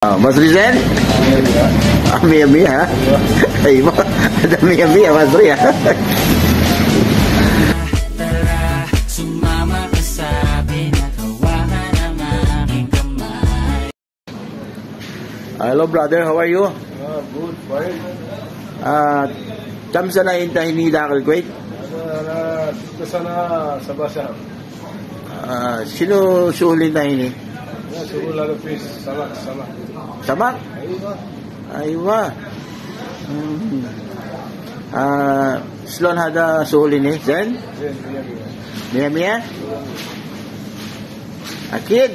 Mas Rizal? Mia-mia ha? Ay mo, ada mia-mia Mas Ria. Sumama ka sa pinakawahan ng aking kamay. Hello brother, how are you? Good, fine. Kamsa na intahin ni Dakal Kuwait? Sana sa basa. Sino suhulin na ini? Suruh lalu fish, samak. Samak? Aywa. Slon hada suhulin ni? Zen? Mia-mia? Akid?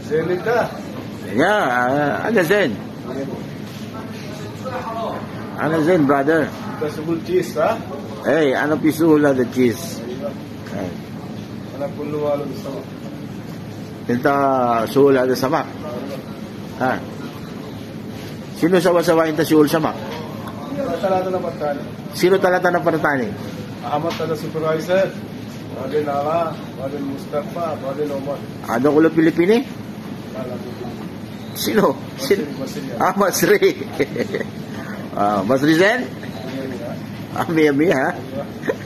Zelita. Ya, ada Zen. Ano Zen, brother? Kita sebut cheese, ha? Hey, ano pisula the cheese? Hey. Anak puluh walau bersama. Tinta suhul ada samak. Ha? Sino sawa-sawa inta suhul samak? Rata-rata na patani. Sino talata na paratani? Ahmad ada supervisor. Ada Nala, ada Mustafa, ada Omar. Ano kulo Pilipini? Sino? Mas Ri. Mas Rizal? Mia-mia ha?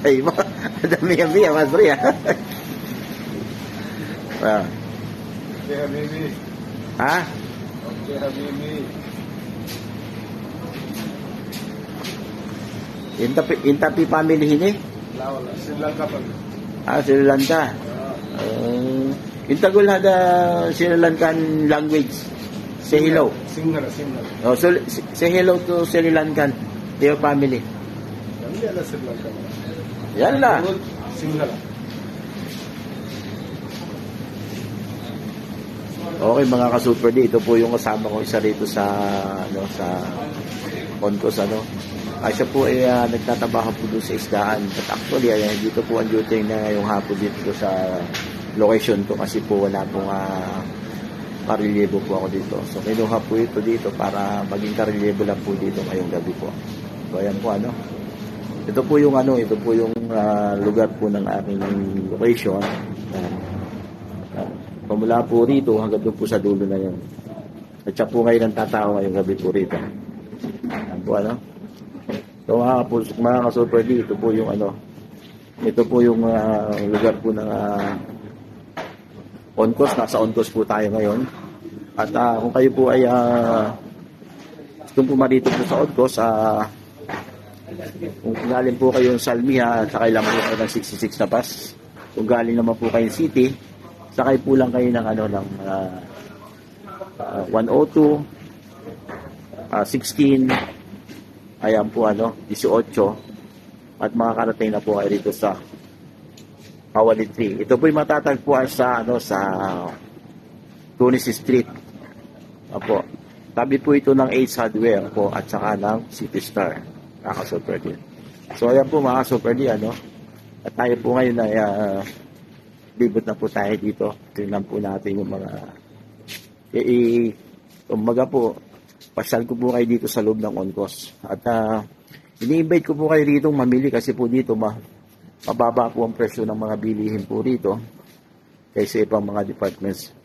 Ay mo, ada mia-mia Mas Ri ha? Okay, Habibi. Ha? Okay, Habibi. Intapi family hini? Lawala, Sri Lanka pa. Sri Lanka. Intagul hada Sri Lankan language. Say hello. Singhara. Oh, so say hello to Sri Lankan, your family. Kami ada Sri Lanka. Yalla. Singhara. Okay mga ka-super D, ito po yung kasama ko isa rito sa Oncos siya po ay nagtatrabaho po doon sa isdaan. But actually dito po ang duty na yung hapon dito sa location ko kasi po wala pong karelyebo po ako dito. So kinuha po ito dito para maging karelyebo lang po dito ngayong gabi po. So ayan po ito po yung lugar po ng aking location. Pamula po rito hanggang doon po sa dulo na yun. At siya po ngayon ang tatao ngayong gabi po rito. Ayan po So mga ka-super D, ito po yung lugar po ng Oncos. Nasa Oncos po tayo ngayon. At kung kayo po ay kung pumarito po sa Oncos, kung galing po kayong Salmiha, sakay lang po kayo ng 66 na bus. Kung galing naman po kayong City, sakay po lang kayo ng 102, 16, ayan po 18, at makakarating na po kayo dito sa Kawali 3. Ito po yung matatagpuan sa Tunis Street. Apo. Tabi po ito ng Ace Hardware po at saka ng City Star. Super D. So ayan po mga Super D At tayo po ngayon ay libot na po tayo dito. Tingnan po natin yung mga umaga po. Pasyal ko po kayo dito sa loob ng Oncos. At ini-invite ko po kayo dito mamili kasi po dito mababa po ang presyo ng mga bilihin po rito kaysa ibang mga departments,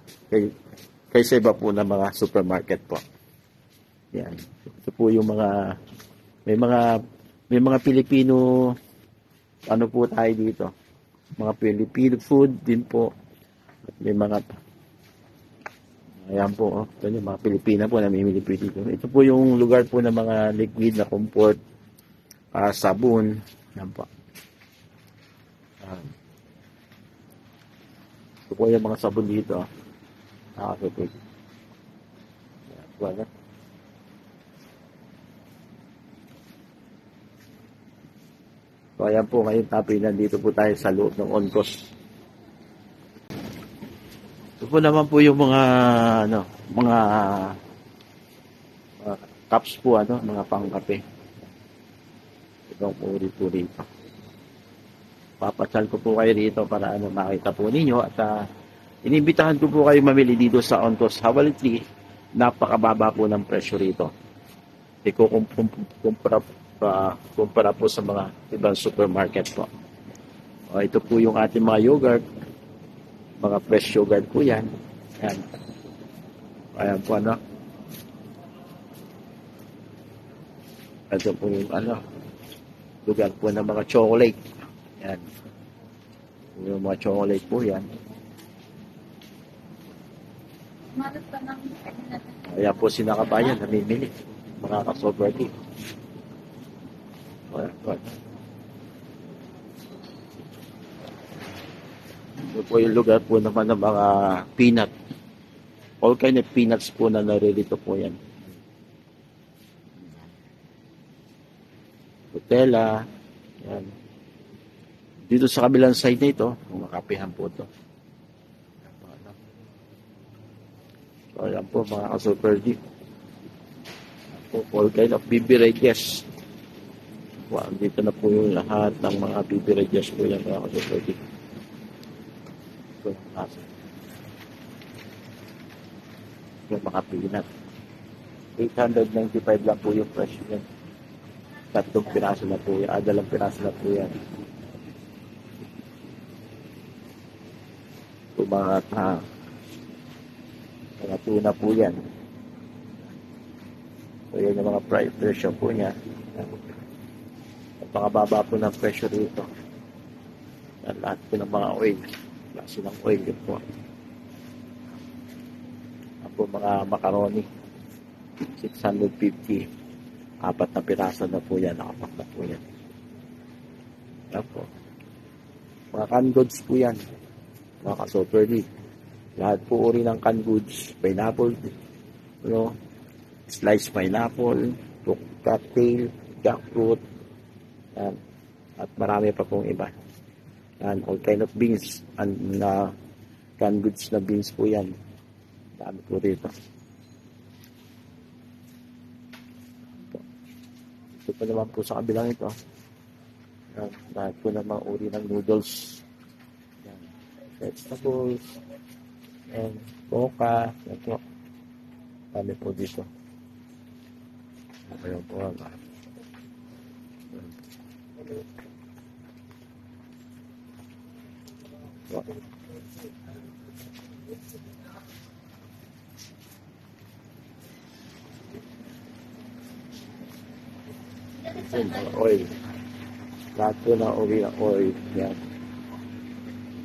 kaysa iba po ng mga supermarket po. Yan. Ito po yung may mga Pilipino po tayo dito. Mga Filipino food din po. May mga ayan po, ito yung mga Pilipina po namimili po dito. Ito po yung lugar po ng mga liquid na comfort, sabon. Ayan po. Ito po yung mga sabon dito. Nakakapit. Ayan po. So ayan po, ngayon nandito po tayo sa loob ng Oncos. Ito po naman po yung mga cups po, mga pangkape. Itong uri po rito. Papasyal ko po kayo rito para makita po ninyo at inibitahan ko po kayo mamili dito sa Oncos Kawali 3. Napakababa po ng presyo rito. kumpara po sa mga ibang supermarket po. Ito po yung ating mga yogurt. Mga fresh yogurt po yan. Yan. Ayan po ano. Ito po yung ano. Lugar po ng mga chocolate. Yan. Yung mga chocolate po yan. Ayan po sinakabayan, namimili. Mga kasoberty. Ayan po. Ito po yung lugar po naman ng mga peanut. All kind of peanuts po na naririto po yan. Nutella. Yan. Dito sa kabilang side na ito, makapihan po ito. So, ayan po mga ka-super D. All kind of beverages. Wow, dito na po yung lahat ng mga beverages po yan mga ka-super D. Ito yung nasa. Yung mga peanut. 895 lang po yung price yan. Tatlong piraso na po yan. Dalang piraso na po yan. Ito mga tuna po yan. So yan yung mga presyo po niya. At makababa po ng presyo rito. At lahat po ng mga oil. Klase ng oil yun po. At po mga macaroni. 650. 4 na piraso na po yan. Nakapak na po yan. Yan po. Mga canned goods po yan. Mga ka-super D. Lahat po uri ng canned goods. Pineapple. Sliced pineapple. Cocktail. Jackfruit. Yan. At marami pa pong iba. Yan. All kind of beans. And canned goods na beans po yan. Dami po rito. Ito pa naman po sa kabilang ito. Yan. Lahat po ng mga uri ng noodles. Yan. Vegetables. And coca. Yan po. Dami po dito. Ayan po. Oil. Lahat po na uri ng oil. Yan.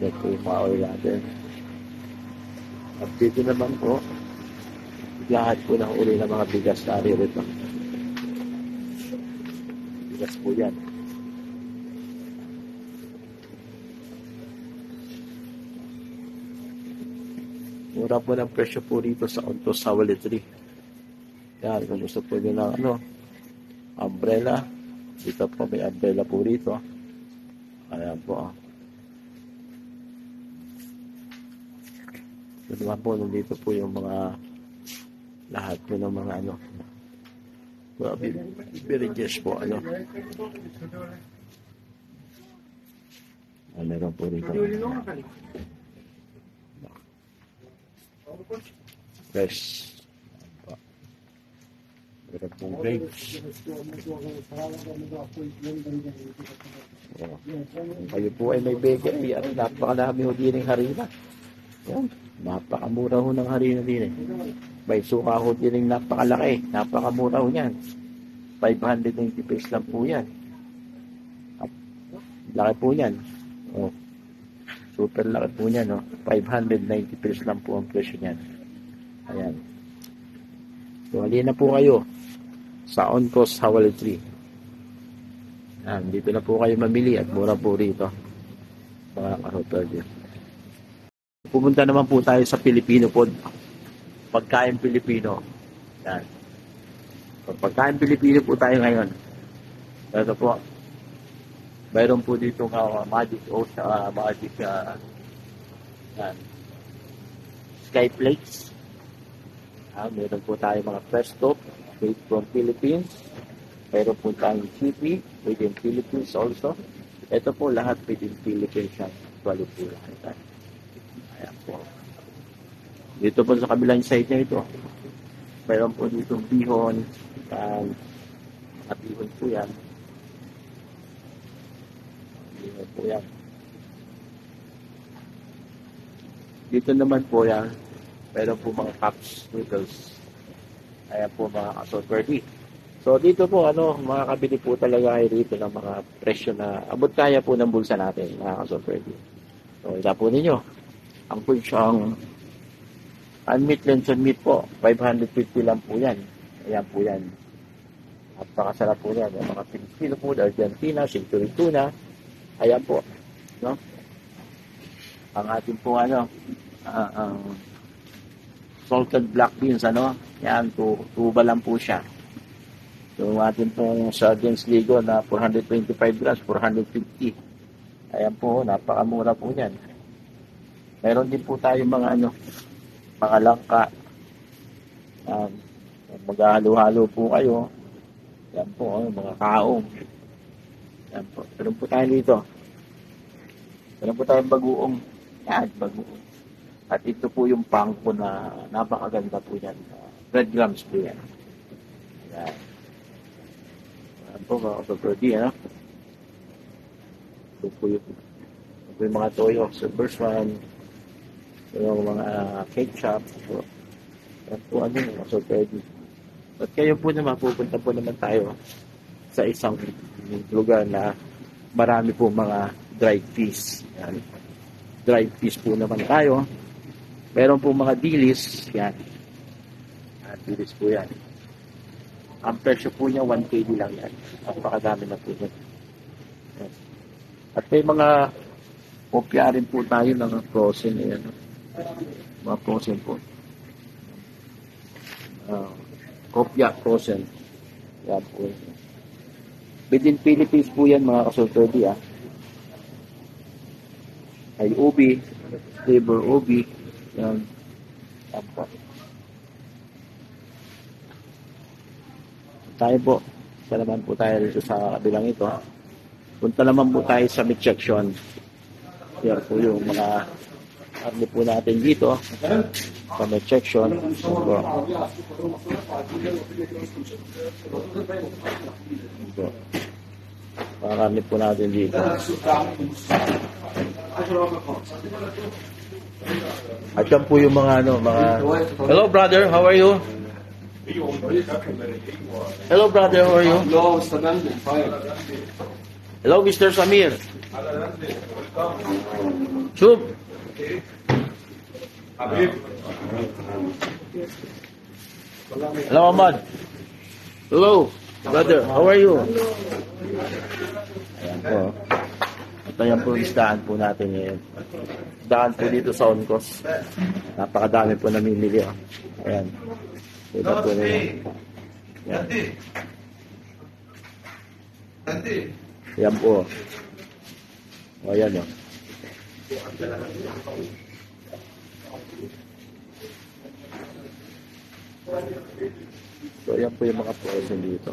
Yan po yung mga oil natin. At dito naman po, lahat po ng uri ng mga bigas na rito. Bigas po yan. Mura po ng presyo po rito sa Ontos Sawalitri. Yan, kung gusto po nyo ng umbrella. Dito po may umbrella po rito. Ayan po. Ito naman po, nandito po yung mga lahat po ng mga beverages po. Meron po rito. Fresh. Meron pong grapes. Kung kayo po ay may bakery, napakalami ho din ng harina. Yan. Napakamura ho ng harina din. May suka ho din ng napakalaki. Napakamura ho yan. 590 pesos lang po yan. Laki po yan. Oh. Super laki po yan. 590 pesos lang po ang presyo niyan. Ayan. So, halina po kayo sa Ontos Sawalitri. Dito na po kayo mamili at mura po rito. Mga ka-hotel din. Pumunta naman po tayo sa Filipino food. Pagkain Pilipino. Yan. So, pagkain Pilipino po tayo ngayon. Ito po. Mayroon po dito magic sky flakes. Meron po tayo mga presto made from Philippines. Meron po tayong chippy made in Philippines also. Ito po lahat made in Philippines siya. Actually po lahat. Ayan po. Dito po sa kabilang side na ito. Meron po dito bihon. At ihon po yan. Ihon po yan. Dito naman po yan, meron po mga cups, noodles. Ayan po mga kasolverdi. So dito po, makakabili po talaga kayo rito ng mga presyo na abot kaya po ng bulsa natin, mga kasolverdi. So ita po ninyo, ang po siyang unmeat luncheon meat po, 550 lang po yan. Ayan po yan. Napakasarap po yan. Yung mga Pilipino po, Argentina, Century Tuna. Ayan po. No? Ang ating po salted black beans, yan, tuba lang po siya. So, ating pong sardines ligo na 425 grams, 450. Ayan po, napakamura po yan. Meron din po tayo mga mga langka. Maghahalo-halo po kayo. Yan po, mga kaong. Yan po. Meron po tayo dito. Meron po tayong bagoong. Yan, bagoong. At ito po yung pangko na napakaganda po yan. Breadcrumbs po yan. Yan. Yan po, mga kapatid, Ito po yung mga toyo. So, first one, yung mga ketchup. So, yan po, mga kapatid. At kayo po naman, pupunta po naman tayo sa isang lugar na marami po mga dried fish. Yan. Dried fish po naman tayo. Meron po mga dilis. Yan. Dilis po yan. Ang presyo po niya, 1 kg lang yan. Napakadami na po yan. Yan. At may mga kopya rin po tayo ng frozen. Yan. Mga frozen po. Kopya frozen. Yan po. Within Philippines po yan, mga kasultodi. Ay ubi, flavor ubi. Yan. Yan po. Tayo po. Isa naman po tayo dito sa kabilang ito. Punta naman po tayo sa meat section. Yan po yung mga karne po natin dito. Sa meat section. So, mga karne po natin dito. At yan po yung mga Hello brother, how are you? Hello brother, how are you? Hello Mr. Samir. Chup. Hello Ahmad. Hello brother, how are you? Ayan po. Ito yan po isdaan po natin ngayon. Daan po dito sa Oncos. Napakadami po namimili. Ayan. Diba po nila. Yan. Yan po. O yan o. So yan po yung mga portion dito.